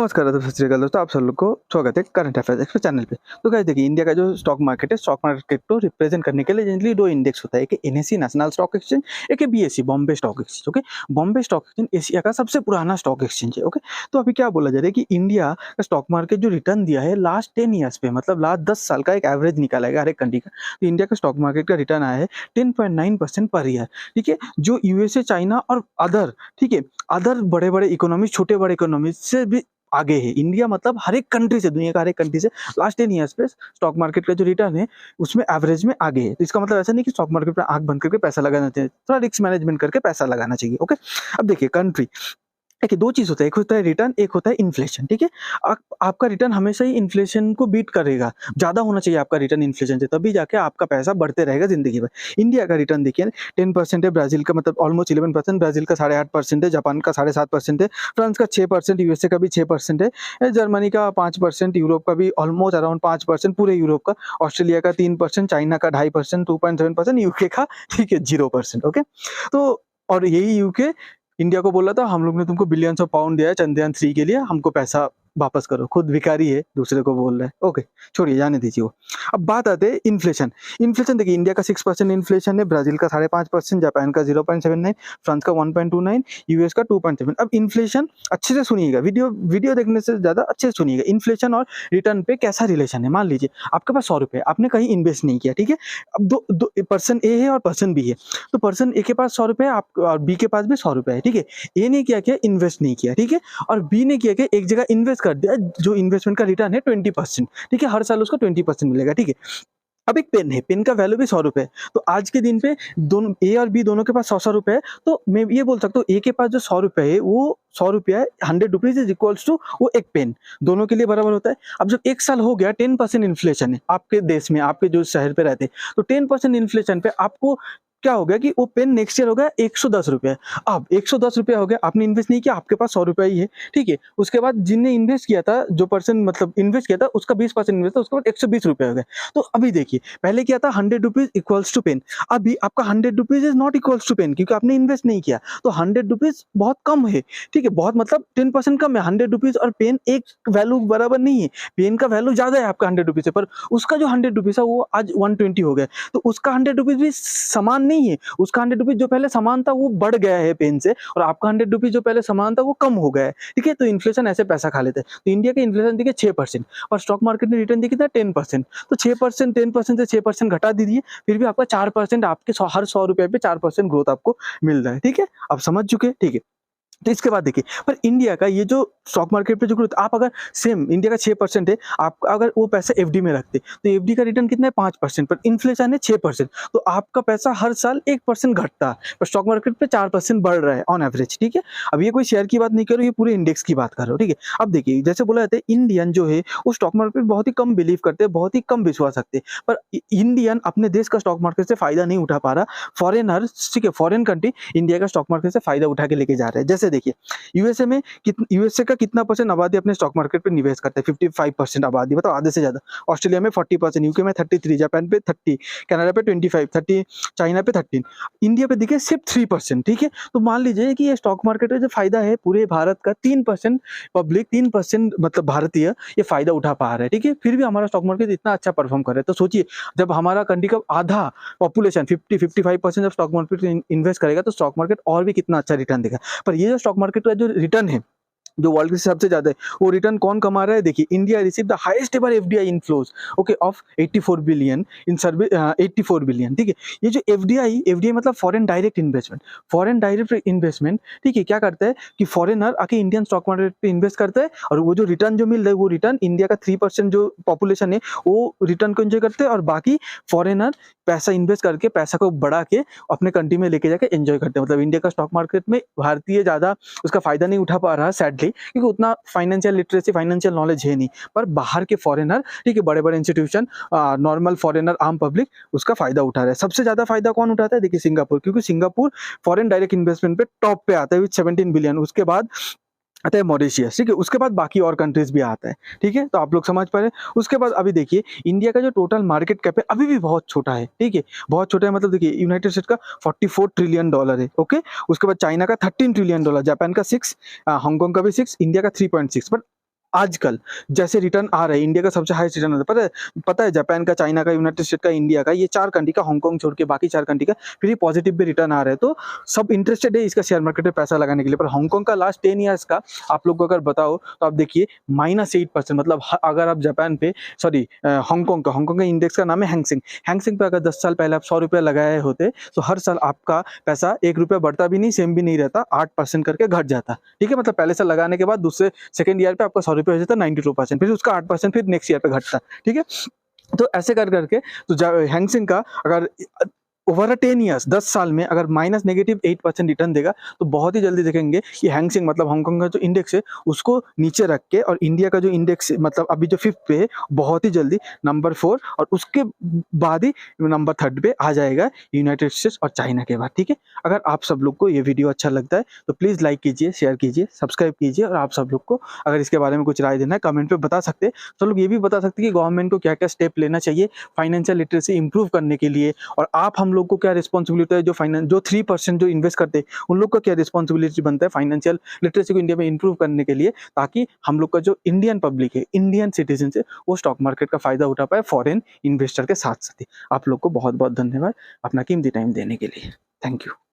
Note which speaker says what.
Speaker 1: नमस्कार दोस्तों, सत श्री अकाल दोस्तों, आप सब लोग को स्वागत है करंट अफेयर्स एक्सप्रेस चैनल पे। तो गाइस देखिए, इंडिया का जो स्टॉक मार्केट है, स्टॉक मार्केट को रिप्रेजेंट करने के लिए जनरली दो इंडेक्स होता है, एक एनएसई नेशनल स्टॉक एक्सचेंज, एक है BSE Bombay stock exchange. Okay, Bombay stock exchange Asia का सबसे पुराना स्टॉक एक्सचेंज है। ओके, तो अभी क्या बोला जा रहा है कि इंडिया का स्टॉक मार्केट जो रिटर्न दिया है लास्ट 10 ईयर्स पे, मतलब लास्ट 10 साल का एक एवरेज निकाला है हर एक कंट्री का। तो इंडिया का स्टॉक मार्केट का रिटर्न आया है 10.9% पर ईयर। ठीक है, जो यूएसए, चाइना और अदर, ठीक है, अदर बड़े बड़े इकोनॉमी, छोटे बड़े इकोनॉमी से भी आगे है इंडिया। मतलब हर एक कंट्री से, दुनिया का हर एक कंट्री से लास्ट 10 ईयर्स पे स्टॉक मार्केट का जो रिटर्न है उसमें एवरेज में आगे है। तो इसका मतलब ऐसा नहीं कि स्टॉक मार्केट पे आंख बंद करके पैसा लगाना चाहिए, थोड़ा रिस्क मैनेजमेंट करके पैसा लगाना चाहिए। ओके, अब देखिए कंट्री, देखिए दो चीज होता है, एक होता है रिटर्न, एक होता है इन्फ्लेशन। ठीक है, आपका रिटर्न हमेशा ही इन्फ्लेशन को बीट करेगा, ज्यादा होना चाहिए आपका रिटर्न इन्फ्लेशन से, तभी जाके आपका पैसा बढ़ते रहेगा जिंदगी भर। इंडिया का रिटर्न देखिए 10% है, ब्राजील का मतलब ऑलमोस्ट 11%, ब्राजील का 8.5% है, जापान का 7.5% है, फ्रांस का 6%, यूएसए का भी 6% है, जर्मनी का 5%, यूरोप का भी ऑलमोस्ट अराउंड 5%, पूरे यूरोप का, ऑस्ट्रेलिया का 3%, चाइना का 2.5%, 2.7%, यूके का, ठीक है, 0%। ओके, तो और यही यूके इंडिया को बोला था हम लोग ने तुमको बिलियंस ऑफ पाउंड दिया है चंद्रयान 3 के लिए, हमको पैसा वापस करो। खुद भिखारी है, दूसरे को बोल रहा है। ओके, छोड़िए, जाने दीजिए वो। अब बात आते हैं इन्फ्लेशन। इन्फ्लेशन देखिए, इंडिया का 6% इन्फ्लेशन है, ब्राजील का 5.5%, जापान का 0.79, फ्रांस का 1.29, यूएस का 2.7। अब इन्फ्लेशन अच्छे से सुनिएगा, वीडियो देखने से ज्यादा अच्छे से सुनिएगा। इन्फ्लेशन और रिटर्न पे कैसा रिलेशन है। मान लीजिए आपके पास 100 रुपए, आपने कहीं इन्वेस्ट नहीं किया, ठीक है। अब दो पर्सन ए है और पर्सन बी है, तो पर्सन ए के पास 100 रुपए, आप और बी के पास भी 100 रुपए है, ठीक है। ए ने क्या किया, इन्वेस्ट नहीं किया, ठीक है, और बी ने क्या किया, एक जगह इन्वेस्ट कर दिया, जो इन्वेस्टमेंट का रिटर्न है 20%, ठीक है, हर साल उसको 20% मिलेगा, ठीक है। अब एक पेन है, पेन का वैल्यू भी 100 रुपए है, तो आज के दिन पे दोनों ए और बी दोनों के पास 100 रुपए है, तो मैं ये बोल सकता हूँ ए के पास जो 100 रुपए है वो 100 रुपया है, 100 रुपीज इज इक्वल्स टू वो एक पेन, दोनों के लिए बराबर होता है। अब जब एक साल हो गया, 10% इन्फ्लेशन है आपके देश में, आपके जो शहर पे रहते हैं, तो 10% इन्फ्लेशन पे आपको क्या हो गया कि वो पेन नेक्स्ट ईयर हो गया 110 रुपया। अब 110 रुपया हो गया, आपने इन्वेस्ट नहीं किया, आपके पास 100 रुपया ही है, ठीक है। उसके बाद जिनने इन्वेस्ट किया था, जो पर्सन मतलब इन्वेस्ट किया था, उसका 20% इन्वेस्ट था, उसके बाद 120 रुपया हो गया। तो अभी देखिए, पहले क्या था, 100 रुपीज इक्वल्स टू पेन, अभी आपका 100 rupees is not equals to pen, क्योंकि आपने इन्वेस्ट नहीं किया, तो 100 रुपीज बहुत कम है, ठीक है, बहुत मतलब 10% कम है। 100 रुपीज और पेन एक वैल्यू बराबर नहीं है, पेन का वैल्यू ज्यादा है आपका 100 रुपीज से, पर उसका जो 100 रुपीज है वो आज 120 हो गया, तो उसका 100 रुपीज भी समान नहीं है, उसका 100 रुपीज जो पहले समान था वो बढ़ गया है पेन से, और आपका 100 रुपीज जो पहले समान था वो कम हो गया है, ठीक है। तो इन्फ्लेशन ऐसे पैसा खा लेते हैं। तो इंडिया का इन्फ्लेशन देखिए 6%, और स्टॉक मार्केट ने रिटर्न देखिए था 10%, तो 6%, 10% से 6% घटा दीजिए, फिर भी आपका 4% आपके हर 100 रुपए पे 4% ग्रोथ आपको मिल रहा है, ठीक है। आप समझ चुके, ठीक है। तो इसके बाद देखिए, पर इंडिया का ये जो स्टॉक मार्केट पे जो ग्रोथ, आप अगर सेम इंडिया का 6% है, आप अगर वो पैसा एफडी में रखते तो एफडी का रिटर्न कितना है 5%, पर इन्फ्लेशन है 6%, तो आपका पैसा हर साल 1% घटता है, पर स्टॉक मार्केट पे 4% बढ़ रहा है ऑन एवरेज, ठीक है। अब ये कोई शेयर की बात नहीं कर रहा हूं, ये पूरे इंडेक्स की बात कर रहा हूं, ठीक है। अब देखिए, जैसे बोला जाता है इंडियन जो है वो स्टॉक मार्केट बहुत ही कम बिलीव करते हैं, बहुत ही कम विश्वास रखते हैं, पर इंडियन अपने देश का स्टॉक मार्केट से फायदा नहीं उठा पा रहा, फॉरेनर, ठीक है, फॉरेन कंट्री इंडिया का स्टॉक मार्केट से फायदा उठा के लेके जा रहे हैं। जैसे देखिए, यूएसए में यूएसए का कितना परसेंट आबादी अपने स्टॉक मार्केट पे निवेश करते हैं, 55% आबादी, मतलब आधे से ज्यादा। ऑस्ट्रेलिया में 40%, यूके में 33, जापान पे 30, कनाडा पे 25, 30, चाइना पे 13, इंडिया पे देखिए सिर्फ 3%, ठीक है। तो मान लीजिए कि ये स्टॉक मार्केट का जो फायदा है पूरे भारत का, 3% पब्लिक, 3% मतलब भारतीय ये फायदा उठा पा रहे हैं, ठीक है, फिर भी हमारा स्टॉक मार्केट इतना अच्छा परफॉर्म कर रहा है। तो सोचिए, जब हमारा कंट्री का आधा पॉपुलेशन 55% जब स्टॉक मार्केट में इन्वेस्ट करेगा, तो स्टॉक मार्केट और भी कितना अच्छा रिटर्न देगा। पर ये जो स्टॉक मार्केट का जो रिटर्न है, जो वर्ल्ड के सबसे ज्यादा है, वो रिटर्न कौन कमा रहा है, देखिए, India receive the highest ever FDI inflows, okay, of 84 billion in service, 84 billion, ठीक है। ये जो एफडीआई मतलब foreign direct investment, foreign direct investment, ठीक है, क्या करता है कि फॉरेनर आके इंडियन स्टॉक मार्केट पे इन्वेस्ट करता है, और वो जो रिटर्न जो मिल रहा है, वो रिटर्न इंडिया का 3% जो पॉपुलेशन है वो रिटर्न को एंजॉय करते हैं, और बाकी फॉरेनर पैसा इन्वेस्ट करके, पैसा को बढ़ा के अपने कंट्री में लेके जाके एंजॉय करते हैं। मतलब इंडिया का स्टॉक मार्केट में भारतीय ज्यादा उसका फायदा नहीं उठा पा रहा सैडली, क्योंकि उतना फाइनेंशियल लिटरेसी, फाइनेंशियल नॉलेज है नहीं, पर बाहर के फॉरेनर, ठीक है, बड़े बड़े इंस्टीट्यूशन, नॉर्मल फॉरेनर, आम पब्लिक उसका फायदा उठा रहा है। सबसे ज्यादा फायदा कौन उठाता है, देखिए सिंगापुर, क्योंकि सिंगापुर फॉरेन डायरेक्ट इन्वेस्टमेंट पे टॉप पे आता है विद 17 बिलियन, उसके बाद आता है मॉरिशियस, ठीक है, उसके बाद बाकी और कंट्रीज भी आता है, ठीक है। तो आप लोग समझ पा रहे हैं। उसके बाद अभी देखिए, इंडिया का जो टोटल मार्केट कैप है अभी भी बहुत छोटा है, ठीक है, बहुत छोटा है, मतलब देखिए यूनाइटेड स्टेट का $44 ट्रिलियन है, ओके। उसके बाद चाइना का $13 ट्रिलियन, जापान का 6, हांगकांग का भी 6, इंडिया का 3.6, पर आजकल जैसे रिटर्न आ रहे हैं, इंडिया का सबसे हाईएस्ट रिटर्न आता है, पता है जापान का, चाइना का, यूनाइटेड स्टेट का, इंडिया का, ये 4 कंट्री का, हांगकांग छोड़ के बाकी 4 कंट्री का फिर ये पॉजिटिव भी रिटर्न आ रहे हैं। तो सब इंटरेस्टेड है इसका शेयर मार्केट में पैसा लगाने के लिए। पर हांगकांग का लास्ट 10 ईयर्स का आप लोग को अगर बताओ तो आप देखिए -8%, मतलब अगर आप जापान पे हांगकांग का इंडेक्स का नाम है हैंगसेंग। हैंगसेंग पे अगर 10 साल पहले आप 100 रुपये लगाए होते तो हर साल आपका पैसा 1 रुपया बढ़ता भी नहीं, सेम भी नहीं रहता, 8% करके घट जाता। ठीक है, मतलब पहले साल लगाने के बाद दूसरे सेकंड ईयर पे आपका 100 रुपये हो जाता 92%, फिर उसका 8% फिर नेक्स्ट ईयर पे घटता। ठीक है, तो ऐसे कर करके तो हैंगसेंग का अगर ओवर 10 ईयर्स 10 साल में अगर -8% रिटर्न देगा तो बहुत ही जल्दी देखेंगे कि हैंगसेंग मतलब हांगकांग का जो इंडेक्स है उसको नीचे रख के, और इंडिया का जो इंडेक्स मतलब अभी जो 5th पे है बहुत ही जल्दी नंबर 4 और उसके बाद ही नंबर 3rd पे आ जाएगा यूनाइटेड स्टेट्स और चाइना के बाद। ठीक है, अगर आप सब लोग को ये वीडियो अच्छा लगता है तो प्लीज़ लाइक कीजिए, शेयर कीजिए, सब्सक्राइब कीजिए, और आप सब लोग को अगर इसके बारे में कुछ राय देना है कमेंट पे बता सकते हैं। तो लोग ये भी बता सकते हैं कि गवर्नमेंट को क्या क्या स्टेप लेना चाहिए फाइनेंशियल लिटरेसी इंप्रूव करने के लिए, और आप हम लोग को क्या रिस्पॉन्सिबिलिटी है, जो 3% जो इन्वेस्ट करते हैं उन लोग का क्या रिस्पॉन्सिबिलिटी बनता है फाइनेंशियल लिटरेसी को इंडिया में इंप्रूव करने के लिए, ताकि हम लोग का जो इंडियन पब्लिक है, इंडियन सिटीजन है, वो स्टॉक मार्केट का फायदा उठा पाए फॉरेन इन्वेस्टर के साथ साथ ही। आप लोग को बहुत बहुत धन्यवाद अपना कीमती टाइम देने के लिए। Thank you.